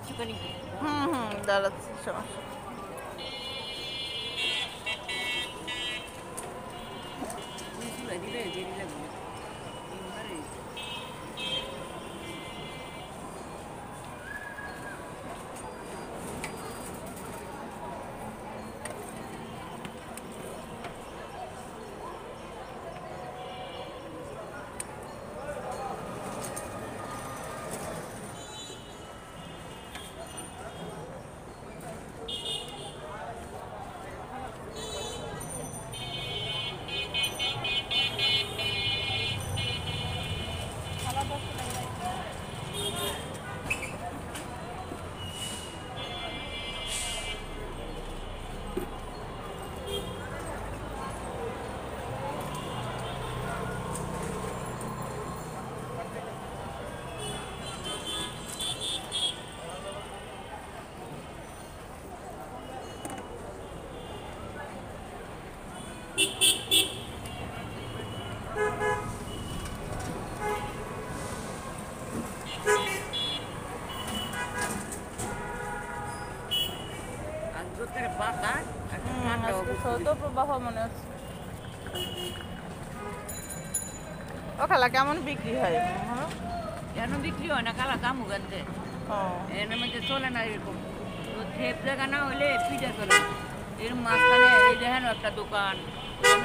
একটুখানি দাঁড়াচ্ছে সমস্যা। চুলাই দিলে দেরি লাগবে তিনবারে আজকের বাতাস ঠান্ডা আজকে শৈত প্রবাহ মনে হচ্ছে। ও খালা কেমন বিক্রি হয়? কেন বিক্রি হয় না কালা দাম উগানতে এর মধ্যে চলে না এরকম তো খেপ জায়গা না হলে পিঠা চলে না এরকম মাঝখানে এই দেখেন একটা দোকান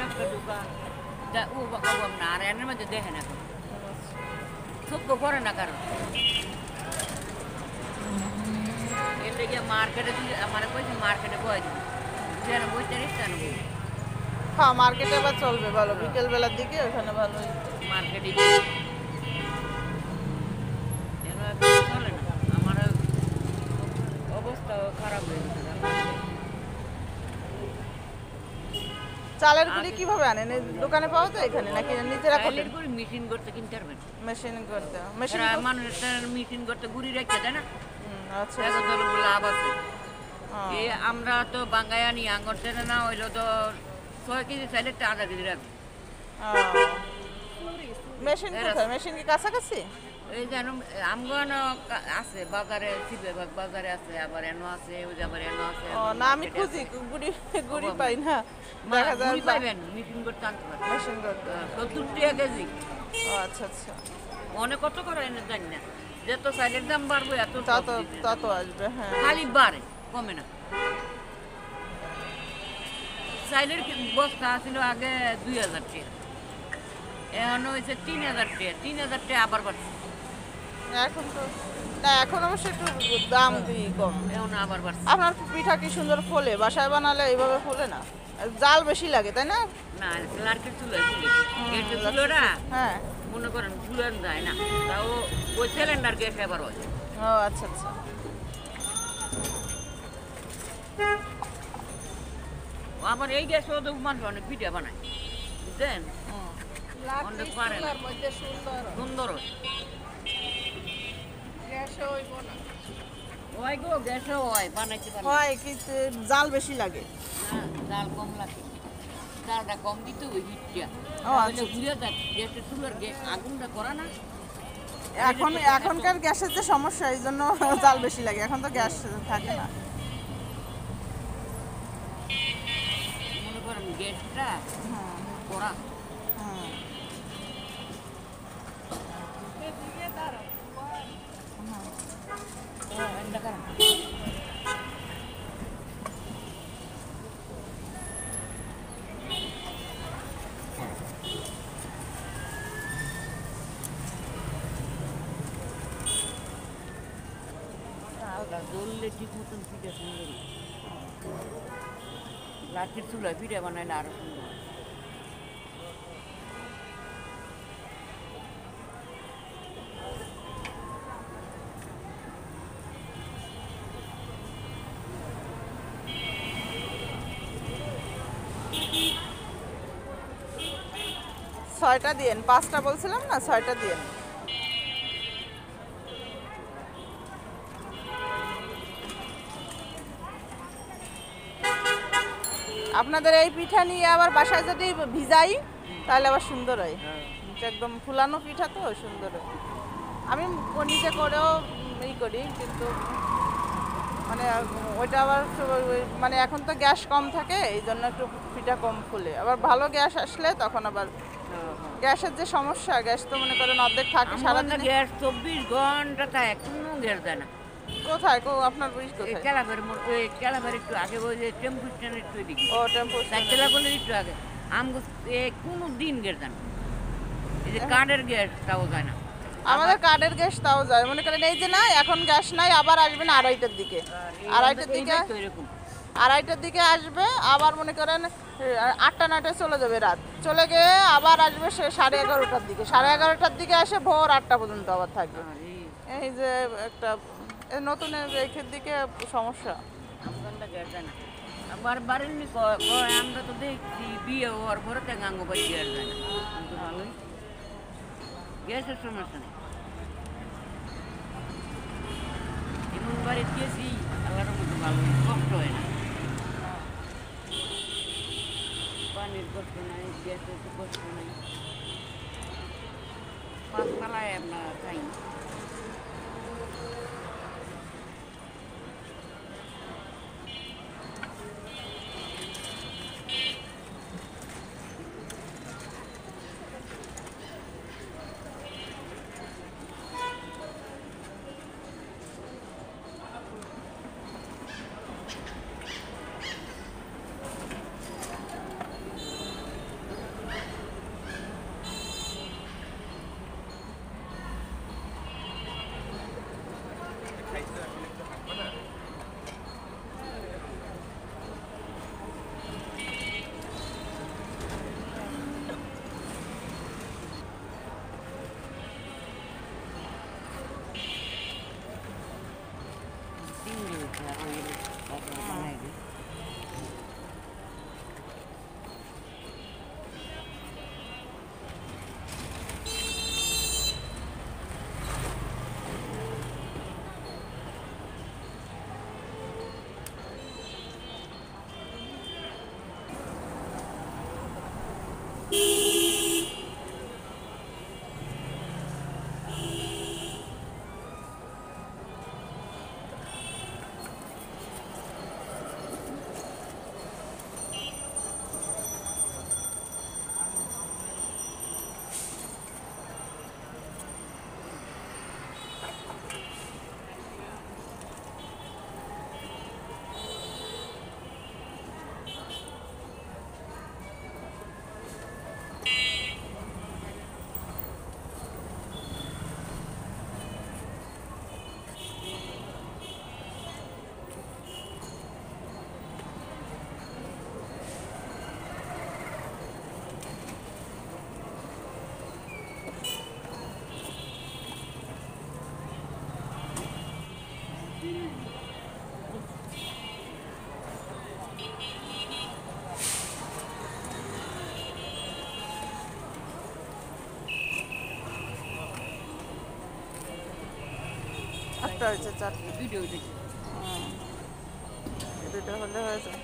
একটা দোকান ও না আর এর মধ্যে দেখে না সভ্য করে না কারণ এর লেগে মার্কেটে আমার কইছে মার্কেটে বয় দিবি যেন বইতে রিস্তা নেবো হ্যাঁ মার্কেটে আবার চলবে ভালো, বিকেল বেলার দিকে ওখানে ভালো মার্কেটে চলে না আমার অবস্থা খারাপ হয়ে গেছে চালের গুঁড়ি কিভাবে আনেন? দোকানে পাওয়া যায় এখানে নাকি নিজেরা করেন? মেশিন করতে কিনতে পারবেন মেশিন করতে মেশিন মানুষের মেশিন করতে গুড়ি রেখে দেয় না আচ্ছা লাভ আছে এই আমরা তো বাঙ্গায় আনি আঙ্গর টেনে না হইলো তো 6 কেজি চাইলে 1/2 কেজি রাখবো মেশিন কোথায়? মেশিন কি কাছাকাছি? এই যেন আমগন আছে বাজারে সিবেবাগ বাজারে আছে আবার এনো আছে ওই যে আবার এনো আছে না আমি খুঁজি গুড়ি গুড়ি পাই না, দেখা যায় পাইবেন মেশিন করতে আনতে পারবেন মেশিন করতে 70 টাকা কেজি আচ্ছা আচ্ছা অনেক কত করে এনে জানি না যত চাইলের দাম বাড়বে এত তত আসবে হ্যাঁ খালি বাড়ে কমে না চাইলের বস্তা ছিল আগে 2000 টাকা এখন হয়েছে 3000 টাকা 3000 টাকা আবার বাড়ছে এখন তো না এখন অবশ্য একটু দাম দিয়ে কম এখন আবার বাড়ছে আপনার পিঠা কি সুন্দর ফোলে, বাসায় বানালে এইভাবে ফোলে না, জাল বেশি লাগে তাই না? না লার্কের চুলো গেটের চুলোরা হ্যাঁ মনে করেন চুলান যায় না তাও ওই সিলিন্ডার গ্যাস এবার হয় ও আচ্ছা আচ্ছা আবার এই গ্যাস তো মানুষ অনেক পিঠা বানায় বুঝছেন অনেক পারে না সুন্দর হয় গো গ্যাসও হয় বানাইতে পারে হয় কিন্তু জাল বেশি লাগে হ্যাঁ জাল কম লাগে জালটা কম দিতে ওই হিটটা আচ্ছা ঘুরে যাক গ্যাসের চুলার গ্যাস আগুনটা করা না এখনকার গ্যাসের যে সমস্যা এই জন্য জাল বেশি লাগে, এখন তো গ্যাস থাকে না মনে করেন গ্যাসটা করা জ্বললে ঠিক মতন পিঠা সুন্দর লাঠির চুলায় পিঠা বানাইলে আরো সুন্দর 6টা দিয়েন, 5টা বলছিলাম না, 6টা দিয়েন। আপনাদের এই পিঠা নিয়ে আবার বাসায় যদি ভিজাই তাহলে আবার সুন্দর হয়, একদম ফুলানো পিঠা তো সুন্দর হয়। আমি নিজে করেও করি, কিন্তু মানে ওইটা আবার মানে এখন তো গ্যাস কম থাকে এই জন্য একটু পিঠা কম ফুলে, আবার ভালো গ্যাস আসলে তখন আবার গ্যাসের যে সমস্যা, গ্যাস তো মনে করেন অর্ধেক থাকে সারাদিন। গ্যাস 24 ঘন্টা থাকে, কোনো গ্যাস দেয় না। কোথায় আপনার ব্রিজ এই কোথায়? কেলাবের একটু আগে ওই যে টেম্পু স্ট্যান্ড একটু এদিকে, ও টেম্পো সাইকেলা বলে একটু আগে। আমগো কোনো দিন গ্যাস দেয় না। এই যে কাঠের গ্যাস তাও যায় না। আমাদের কাঠের গ্যাস তাও যায়, মনে করেন এই যে না এখন গ্যাস নাই, আবার আসবেন আড়াইটার দিকে, আড়াইটার দিকে, এরকম আড়াইটার দিকে আসবে, আবার মনে করেন 8টা 9টায় চলে যাবে রাত, চলে গিয়ে আবার আসবে সে 11:30টার দিকে, 11:30টার দিকে আসে ভোর 8টা পর্যন্ত আবার থাকবে। এই যে একটা নতুন রেখের দিকে সমস্যা। আমগানটা গ্যাস দেয় না। আবার বাড়ির আমরা তো দেখছি বিয়ে হওয়ার পরে তো গাঙ্গো বাড়ি গ্যাস দেয় না। কিন্তু ভালোই গ্যাসের সমস্যা নেই। এমন বাড়ি দিয়েছি আল্লাহর মতো ভালোই, কষ্ট হয় না। পানির কষ্ট নাই, গ্যাসের তো কষ্ট নাই। পাঁচতলায় আপনার খাই। একটা হয়েছে 4টা, ভিডিও দেখি। দুটো হলে হয়ে যায়।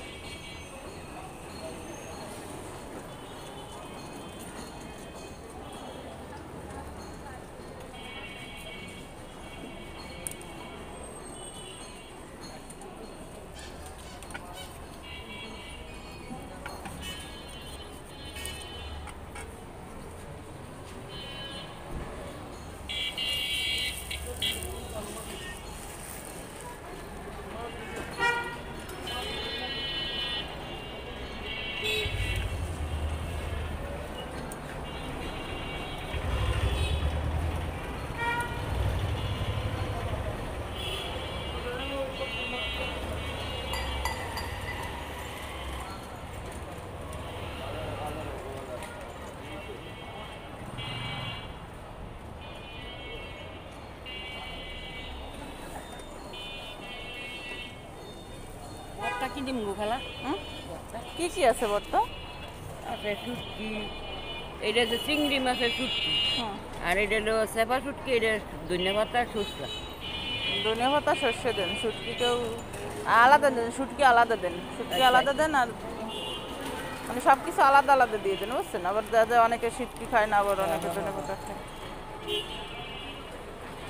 বর্তা কি দিম গো খালা? কি কি আছে বর্তা? আছে শুটকি, এটা হচ্ছে চিংড়ি মাছের শুটকি, হুম, আর এটা হলো চেপা শুটকি, এটা ধনিয়া পাতা সরষা। ধনিয়া পাতা সর্ষে দেন, শুটকিকেও আলাদা দেন, শুটকি আলাদা দেন, শুটকি আলাদা দেন, আর মানে সব কিছু আলাদা আলাদা দিয়ে দেন, বুঝছেন? আবার যা অনেকে শুটকি খায় না, আবার অনেকে ধনিয়া পাতা খায়।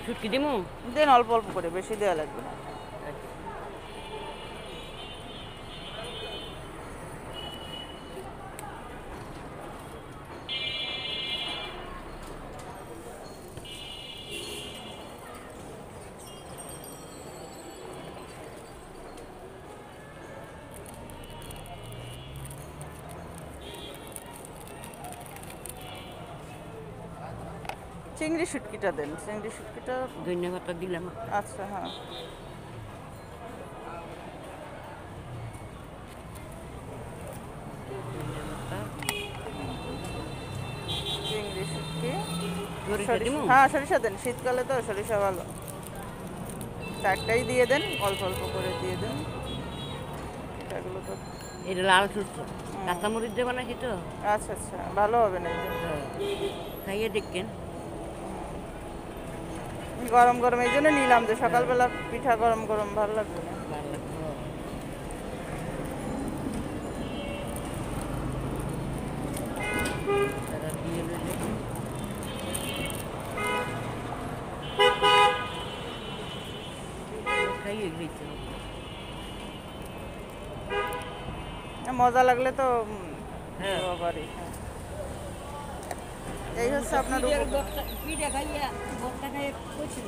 শুটকি দিমু? দেন অল্প অল্প করে, বেশি দেওয়া লাগবে না। চিংড়ি শুটকিটা দেন, চিংড়ি শুটকিটা। ধন্যবাদ দিলাম। আচ্ছা হ্যাঁ। চিংড়ি শুটকি, সরিষা দিমু? হ্যাঁ সরিষা দেন, শীতকালে তো সরিষা ভালো। চারটাই দিয়ে দেন, অল্প অল্প করে দিয়ে দেন। এটাগুলো তো এটা লাল সরষে, কাঁচামরিচ দেবো নাকি তো? আচ্ছা আচ্ছা, ভালো হবে না এটা। খাইয়ে দেখেন। গরম গরম এই জন্য নিলাম, যে সকালবেলা পিঠা গরম গরম ভালো লাগবে না। ভালো লাগবে। তারা দিয়ে লইলে খাইয়ে দিতে হবে। মজা লাগলে তো হ্যাঁ। দেওয়া পারি, হ্যাঁ। এই হচ্ছে আপনার পিঠা খাইয়া বক্তা খাইয়ে কইছিল।